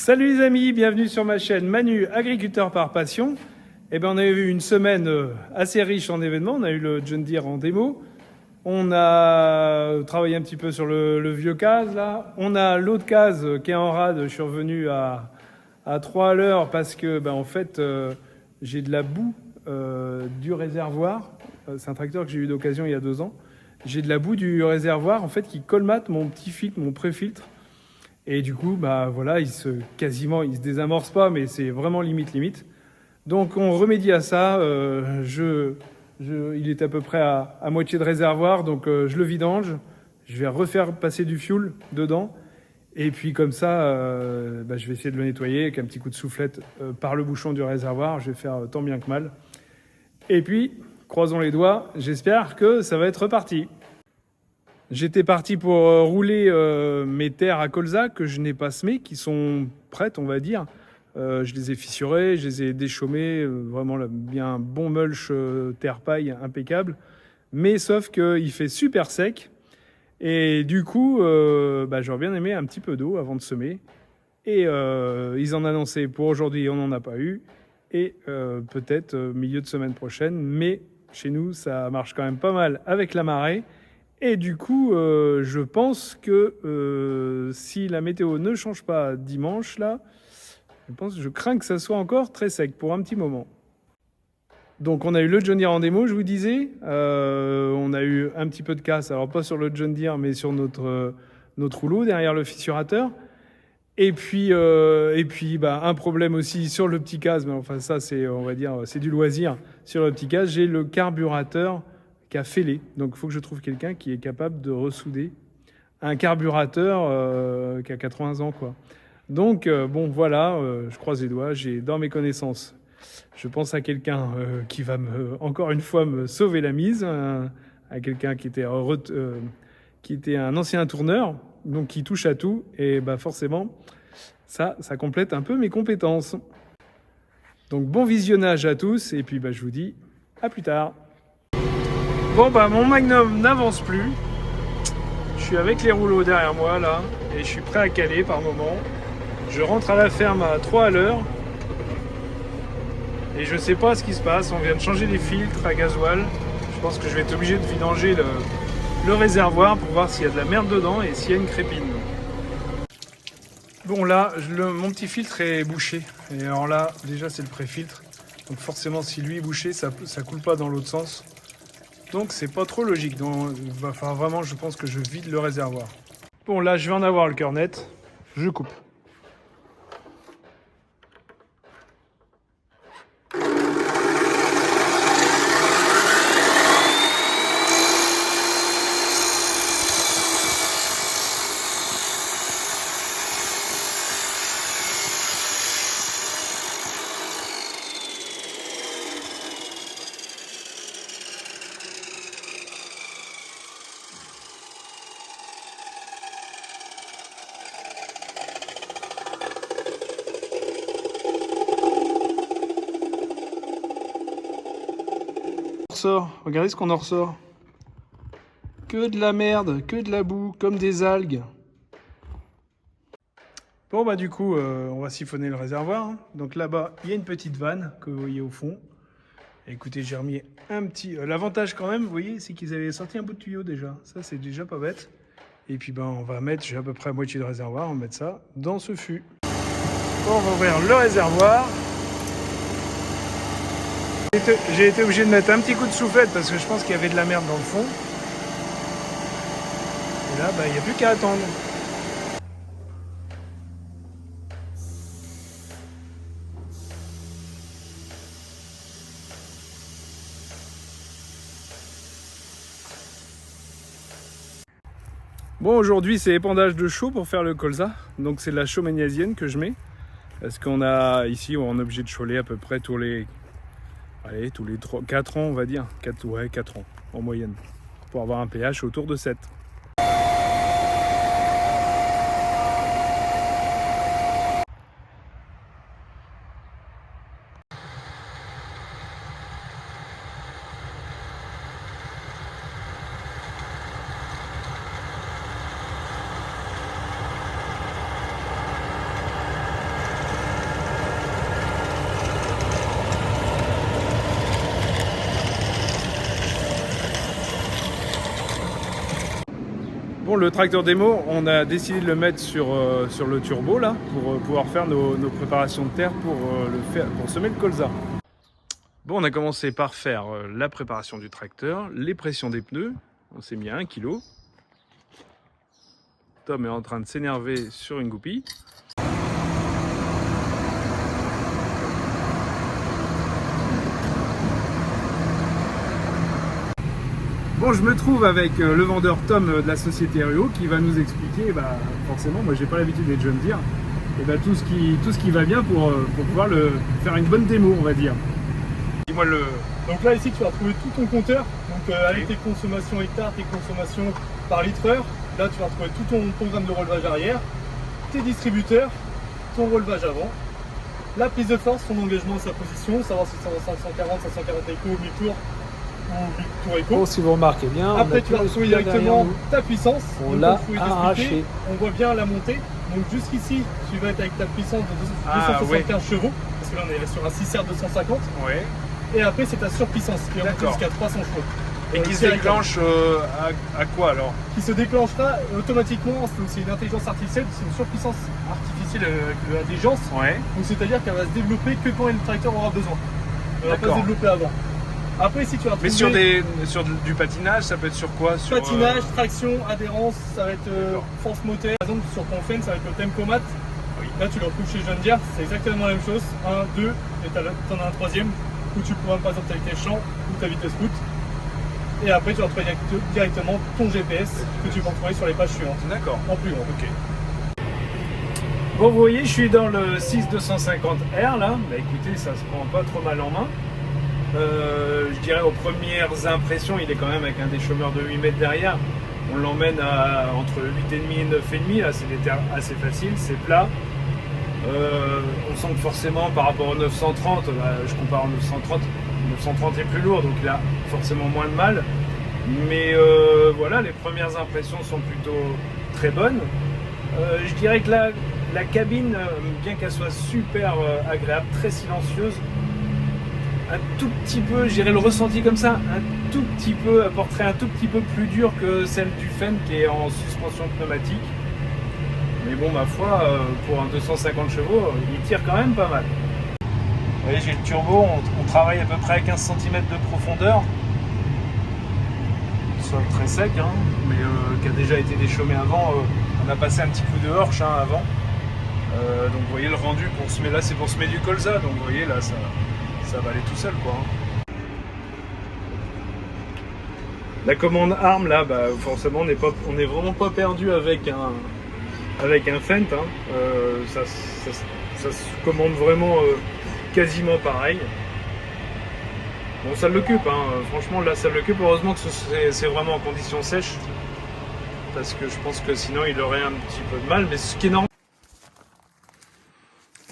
Salut les amis, bienvenue sur ma chaîne Manu, agriculteur par passion. On a eu une semaine assez riche en événements. On a eu le John Deere en démo. On a travaillé un petit peu sur le vieux case là. On a l'autre case qui est en rade. Je suis revenu à 3 à l'heure parce que en fait j'ai de la boue du réservoir. C'est un tracteur que j'ai eu d'occasion il y a 2 ans. J'ai de la boue du réservoir en fait qui colmate mon petit filtre, mon pré-filtre. Et du coup, voilà, il se désamorce pas, mais c'est vraiment limite. Donc on remédie à ça. Il est à peu près à moitié de réservoir, donc je le vidange. Je vais refaire passer du fioul dedans. Et puis comme ça, je vais essayer de le nettoyer avec un petit coup de soufflette par le bouchon du réservoir. Je vais faire tant bien que mal. Et puis, croisons les doigts, j'espère que ça va être reparti. J'étais parti pour rouler mes terres à colza que je n'ai pas semées, qui sont prêtes, on va dire. Je les ai fissurées, je les ai déchaumées, vraiment bien bon mulch terre-paille impeccable. Mais sauf qu'il fait super sec. Et du coup, j'aurais bien aimé un petit peu d'eau avant de semer. Et ils en annonçaient pour aujourd'hui, on n'en a pas eu. Et peut-être milieu de semaine prochaine. Mais chez nous, ça marche quand même pas mal avec la marée. Et du coup, je pense que si la météo ne change pas dimanche, là, je crains que ça soit encore très sec pour un petit moment. Donc on a eu le John Deere en démo, je vous disais. On a eu un petit peu de casse, alors pas sur le John Deere, mais sur notre rouleau derrière le fissurateur. Et puis un problème aussi sur le petit case, mais enfin ça c'est, on va dire, c'est du loisir. Sur le petit case, j'ai le carburateur qui a fêlé. Donc il faut que je trouve quelqu'un qui est capable de ressouder un carburateur qui a 80 ans, quoi. Donc voilà, je croise les doigts, j'ai dans mes connaissances, je pense à quelqu'un qui va encore une fois me sauver la mise, à quelqu'un qui était un ancien tourneur, donc qui touche à tout, et forcément, ça complète un peu mes compétences. Donc bon visionnage à tous, et puis je vous dis à plus tard. Bon mon Magnum n'avance plus. Je suis avec les rouleaux derrière moi là et je suis prêt à caler par moment. Je rentre à la ferme à 3 à l'heure. Et je sais pas ce qui se passe. On vient de changer les filtres à gasoil. Je pense que je vais être obligé de vidanger le réservoir pour voir s'il y a de la merde dedans et s'il y a une crépine. Bon là, mon petit filtre est bouché. Et alors là, déjà c'est le pré-filtre. Donc forcément si lui est bouché, ça coule pas dans l'autre sens. Donc c'est pas trop logique. Donc il va falloir vraiment, je pense que je vide le réservoir. Bon là, je vais en avoir le cœur net. Je coupe. Regardez ce qu'on en ressort. Que de la merde, que de la boue, comme des algues. Bon du coup, on va siphonner le réservoir. Donc là-bas, il y a une petite vanne que vous voyez au fond. Et écoutez, j'ai remis un petit... L'avantage quand même, vous voyez, c'est qu'ils avaient sorti un bout de tuyau déjà. Ça, c'est déjà pas bête. Et puis on va mettre, j'ai à peu près à moitié de réservoir, on va mettre ça dans ce fût. Bon, on va ouvrir le réservoir. J'ai été obligé de mettre un petit coup de soufflette parce que je pense qu'il y avait de la merde dans le fond. Et là, il n'y a plus qu'à attendre. Bon, aujourd'hui, c'est épandage de chaux pour faire le colza. Donc, c'est de la chaux magnésienne que je mets. Parce qu'on a ici, on est obligé de chauler à peu près tous les 4 ans, on va dire. 4 ans en moyenne. Pour avoir un pH autour de 7. Bon, le tracteur démo, on a décidé de le mettre sur le turbo là, pour pouvoir faire nos préparations de terre pour semer le colza. Bon, on a commencé par faire la préparation du tracteur, les pressions des pneus. On s'est mis à 1 kg. Tom est en train de s'énerver sur une goupille. Bon, je me trouve avec le vendeur Tom de la société Ruo qui va nous expliquer, forcément, moi j'ai pas l'habitude des John Deere, et tout ce qui va bien pour pouvoir faire une bonne démo, on va dire. Dis-moi le... Donc là ici tu vas retrouver tout ton compteur, donc avec tes consommations hectares, tes consommations par litre heure. Là tu vas retrouver tout ton programme de relevage arrière, tes distributeurs, ton relevage avant, la prise de force, son engagement, sa position, savoir si c'est en 540, 540 écho, 1000 tours ou 1000 tours écho. Bon, si vous remarquez bien, après tu vas retrouver directement ta puissance, on l'a arraché. On voit bien la montée, donc jusqu'ici tu vas être avec ta puissance de 275 chevaux, parce que là on est sur un 6R 250. Ouais. Et après c'est ta surpuissance qui est montée jusqu'à 300 chevaux. Et qui se déclenche à quoi alors? Qui se déclenchera automatiquement, c'est une intelligence artificielle, c'est une surpuissance artificielle de l'intelligence. Ouais. Donc c'est-à-dire qu'elle va se développer que quand le tracteur aura besoin. Elle ne va pas se développer avant. Après si tu vas trouver... Mais sur du patinage, ça peut être sur quoi? Patinage, traction, adhérence, ça va être force moteur. Par exemple sur ton Fendt, ça va être le Tempomat. Oui. Là tu le retrouves chez John Deere, c'est exactement la même chose. 1, 2, et tu en as un troisième où tu programmes par exemple avec tes champs ou ta vitesse route. Et après tu vas retrouver directement ton GPS que tu peux retrouver sur les pages suivantes. D'accord. En plus grand. Ok. Bon, vous voyez, je suis dans le 6250R là. Écoutez, ça se prend pas trop mal en main. Je dirais aux premières impressions, il est quand même avec un déchômeur de 8 mètres derrière. On l'emmène entre 8,5 et 9,5. Là, c'est des terres assez faciles, c'est plat. On sent que forcément par rapport au 930, je compare au 930. 930 est plus lourd, donc il a forcément moins de mal. Mais voilà, les premières impressions sont plutôt très bonnes. Je dirais que la cabine, bien qu'elle soit super agréable, très silencieuse, un tout petit peu, je dirais le ressenti comme ça, un tout petit peu, porterait un tout petit peu plus dur que celle du Fendt qui est en suspension pneumatique. Mais bon, ma foi, pour un 250 chevaux, il tire quand même pas mal. Vous voyez, j'ai le turbo, on travaille à peu près à 15 cm de profondeur. Sol très sec, hein, mais qui a déjà été déchaumé avant. On a passé un petit coup de horche avant. Donc vous voyez le rendu pour semer, là c'est pour semer du colza, donc vous voyez là ça va aller tout seul quoi. La commande arme là, forcément on n'est vraiment pas perdu avec un Fendt. Ça se commande vraiment quasiment pareil. Bon, ça l'occupe, franchement là ça l'occupe. Heureusement que c'est vraiment en conditions sèches, parce que je pense que sinon il aurait un petit peu de mal, mais ce qui est normal.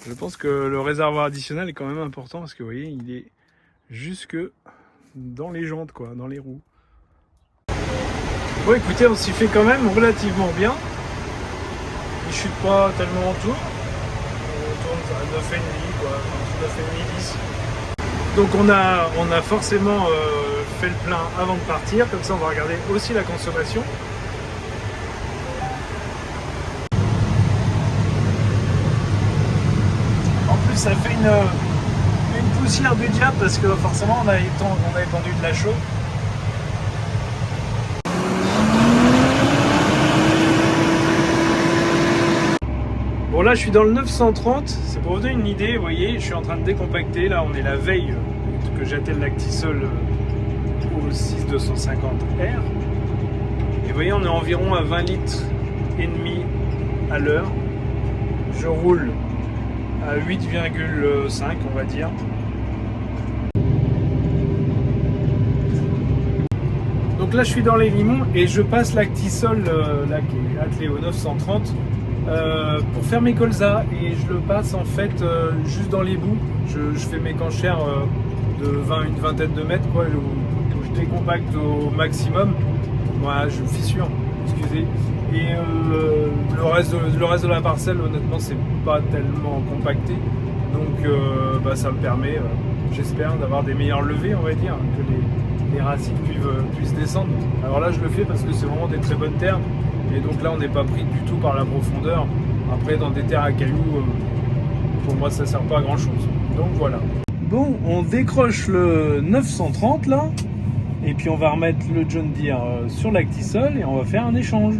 Je pense que le réservoir additionnel est quand même important, parce que vous voyez il est jusque dans les jantes quoi, dans les roues. Bon écoutez, on s'y fait quand même relativement bien. Il chute pas tellement en tour. On tourne à 9,5 quoi, 9,5, 10. Donc on a forcément fait le plein avant de partir, comme ça on va regarder aussi la consommation. En plus ça fait une poussière du diable, parce que forcément on a étendu de la chaux. Bon là je suis dans le 930, c'est pour vous donner une idée, vous voyez, je suis en train de décompacter, là on est la veille que j'attelle l'Actisol au 6250R. Et vous voyez on est environ à 20 litres et demi à l'heure. Je roule à 8,5 on va dire. Donc là je suis dans les limons et je passe l'Actisol là qui est attelé au 930. Pour faire mes colzas, et je le passe en fait juste dans les bouts. Je fais mes canchères de une vingtaine de mètres quoi, où je décompacte au maximum. Voilà, je fissure, excusez. Et le reste de la parcelle, honnêtement, c'est pas tellement compacté. Donc ça me permet, j'espère, d'avoir des meilleures levées, on va dire, les racines puissent descendre. Alors là je le fais parce que c'est vraiment des très bonnes terres et donc là on n'est pas pris du tout par la profondeur. Après dans des terres à cailloux, pour moi ça sert pas à grand chose. Donc voilà. Bon, on décroche le 930 là et puis on va remettre le John Deere sur l'Actisol et on va faire un échange.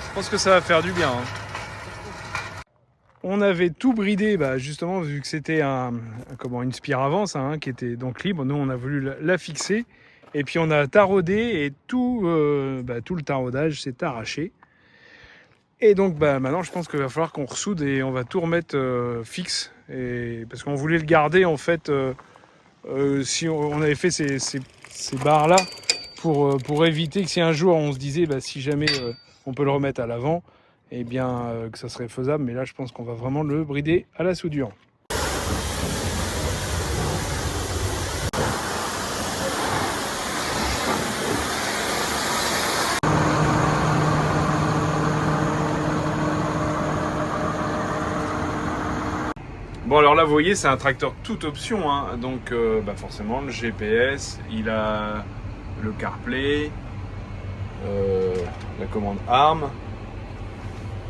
Je pense que ça va faire du bien. On avait tout bridé, justement, vu que c'était une spire avance qui était donc libre. Nous, on a voulu la fixer. Et puis, on a taraudé et tout le taraudage s'est arraché. Et donc, maintenant, je pense qu'il va falloir qu'on ressoude et on va tout remettre fixe. Parce qu'on voulait le garder, en fait, si on avait fait ces barres-là pour éviter que si un jour on se disait, si jamais on peut le remettre à l'avant, eh bien que ça serait faisable. Mais là, je pense qu'on va vraiment le brider à la soudure. Bon alors là vous voyez c'est un tracteur toute option donc forcément le GPS, il a le CarPlay, la commande ARM,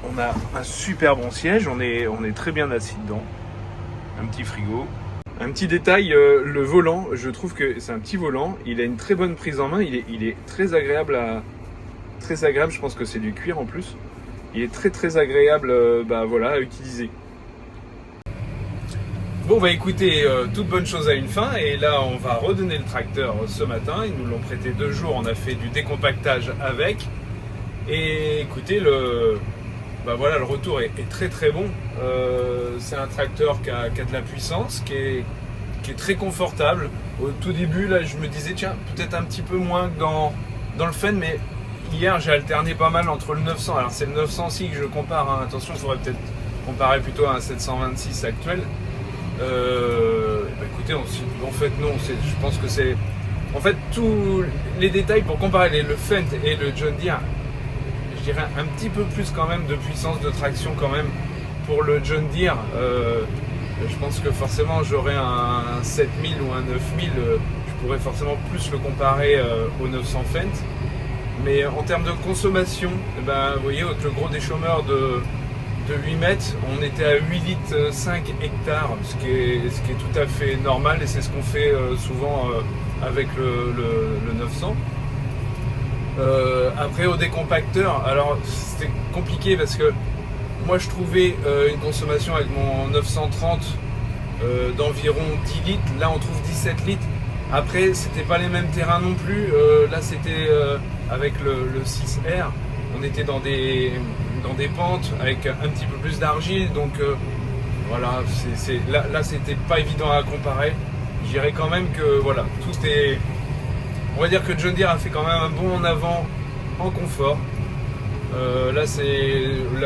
on a un super bon siège, on est très bien assis dedans, un petit frigo. Un petit détail, le volant, je trouve que c'est un petit volant, il a une très bonne prise en main, il est très agréable je pense que c'est du cuir en plus, il est très agréable à utiliser. Bon écoutez, toute bonne chose a une fin et là on va redonner le tracteur ce matin, ils nous l'ont prêté 2 jours, on a fait du décompactage avec et écoutez le retour est très bon. C'est un tracteur qui a de la puissance, qui est très confortable. Au tout début là je me disais tiens peut-être un petit peu moins que dans le Fendt, mais hier j'ai alterné pas mal entre le 900, alors c'est le 906 que je compare, attention il faudrait peut-être comparer plutôt à un 726 actuel. Écoutez, en fait non, je pense que c'est en fait tous les détails pour comparer le Fendt et le John Deere, je dirais un petit peu plus quand même de puissance de traction quand même pour le John Deere. Je pense que forcément j'aurais un 7000 ou un 9000, je pourrais forcément plus le comparer au 900 Fendt, mais en termes de consommation, vous voyez avec le gros déchômeur de 8 mètres, on était à 8 litres 5 hectares, ce qui est tout à fait normal et c'est ce qu'on fait souvent avec le 900. Après au décompacteur, alors c'était compliqué parce que moi je trouvais une consommation avec mon 930 d'environ 10 litres, là on trouve 17 litres. Après c'était pas les mêmes terrains non plus, là c'était avec le 6R, on était dans des pentes avec un petit peu plus d'argile, donc voilà, là c'était pas évident à comparer. Je dirais quand même que voilà, tout est, on va dire que John Deere a fait quand même un bond en avant en confort. Là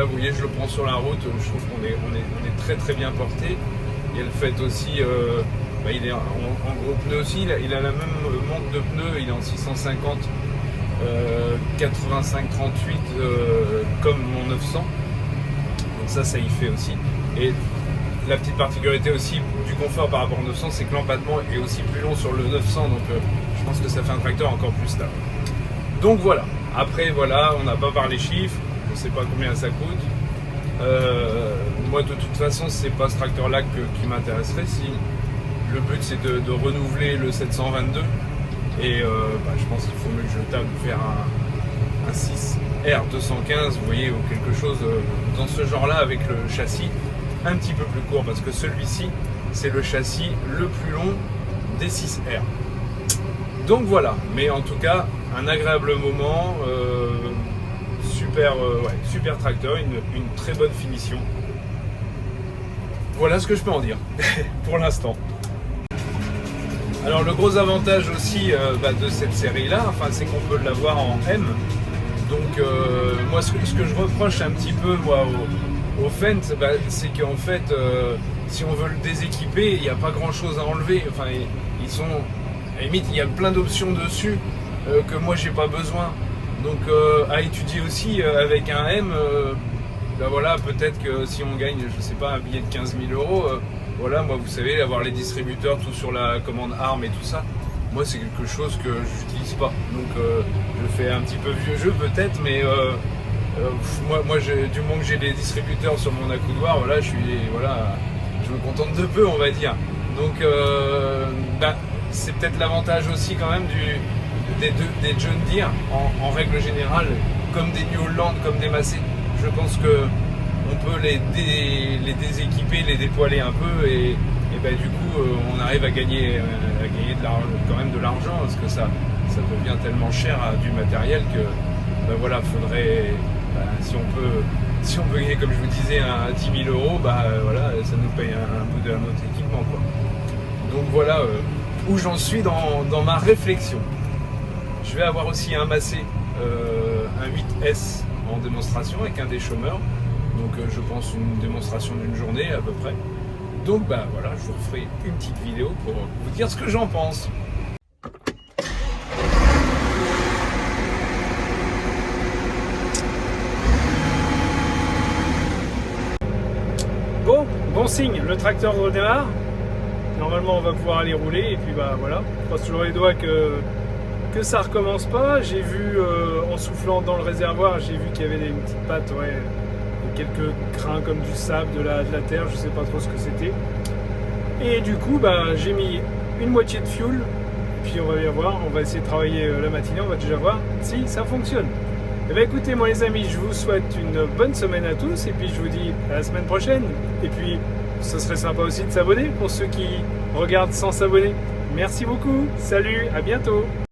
vous voyez, je le prends sur la route, je trouve qu'on est très bien porté. Il y a le fait aussi, il est en gros pneus aussi, il a la même monte de pneus, il est en 650 85-38 comme mon 900, donc ça y fait aussi. Et la petite particularité aussi du confort par rapport au 900, c'est que l'empattement est aussi plus long sur le 900, donc je pense que ça fait un tracteur encore plus stable. Donc voilà, après voilà, on n'a pas parlé chiffres, je ne sais pas combien ça coûte. Moi de toute façon c'est pas ce tracteur là qui m'intéresserait, si le but c'est de renouveler le 722. Et je pense qu'il faut mieux que je table faire un 6R 215, vous voyez, ou quelque chose dans ce genre-là avec le châssis un petit peu plus court, parce que celui-ci, c'est le châssis le plus long des 6R. Donc voilà, mais en tout cas, un agréable moment, super tracteur, une très bonne finition. Voilà ce que je peux en dire pour l'instant. Alors le gros avantage aussi de cette série là, c'est qu'on peut l'avoir en M. Donc moi ce que je reproche un petit peu au Fendt, c'est qu'en fait si on veut le déséquiper, il n'y a pas grand chose à enlever. Ils sont, à la limite il y a plein d'options dessus, que moi j'ai pas besoin. Donc à étudier aussi avec un M, ben voilà, peut-être que si on gagne, je sais pas, un billet de 15 000 euros, voilà, moi vous savez, avoir les distributeurs tout sur la commande ARM et tout ça, moi c'est quelque chose que j'utilise pas. Donc je fais un petit peu vieux jeu peut-être, mais moi du moment que j'ai les distributeurs sur mon accoudoir, voilà, je me contente de peu, on va dire. Donc ben, c'est peut-être l'avantage aussi quand même des John Deere en règle générale, comme des New Holland, comme des Massey. Je pense que on peut les déséquiper, les dépoiler un peu et ben, du coup on arrive à gagner quand même de l'argent, parce que ça devient tellement cher du matériel que ben, voilà, faudrait, ben, si on peut gagner, comme je vous disais, 10 000 euros, ben, voilà, ça nous paye un peu de notre équipement, quoi. Donc voilà où j'en suis dans ma réflexion. Je vais avoir aussi un Massey, un 8S en démonstration avec un des chômeurs. Donc je pense une démonstration d'une journée à peu près. Donc bah voilà, je vous referai une petite vidéo pour vous dire ce que j'en pense. Bon signe, le tracteur redémarre. Normalement on va pouvoir aller rouler et puis bah voilà, je croise toujours les doigts que ça recommence pas. J'ai vu en soufflant dans le réservoir, j'ai vu qu'il y avait des petites pattes, ouais, quelques grains comme du sable, de la terre, je sais pas trop ce que c'était. Et du coup bah j'ai mis une moitié de fuel, et puis on va bien voir, on va essayer de travailler la matinée, on va déjà voir si ça fonctionne. Et bah écoutez moi les amis, je vous souhaite une bonne semaine à tous et puis je vous dis à la semaine prochaine. Et puis ce serait sympa aussi de s'abonner pour ceux qui regardent sans s'abonner. Merci beaucoup, salut, à bientôt.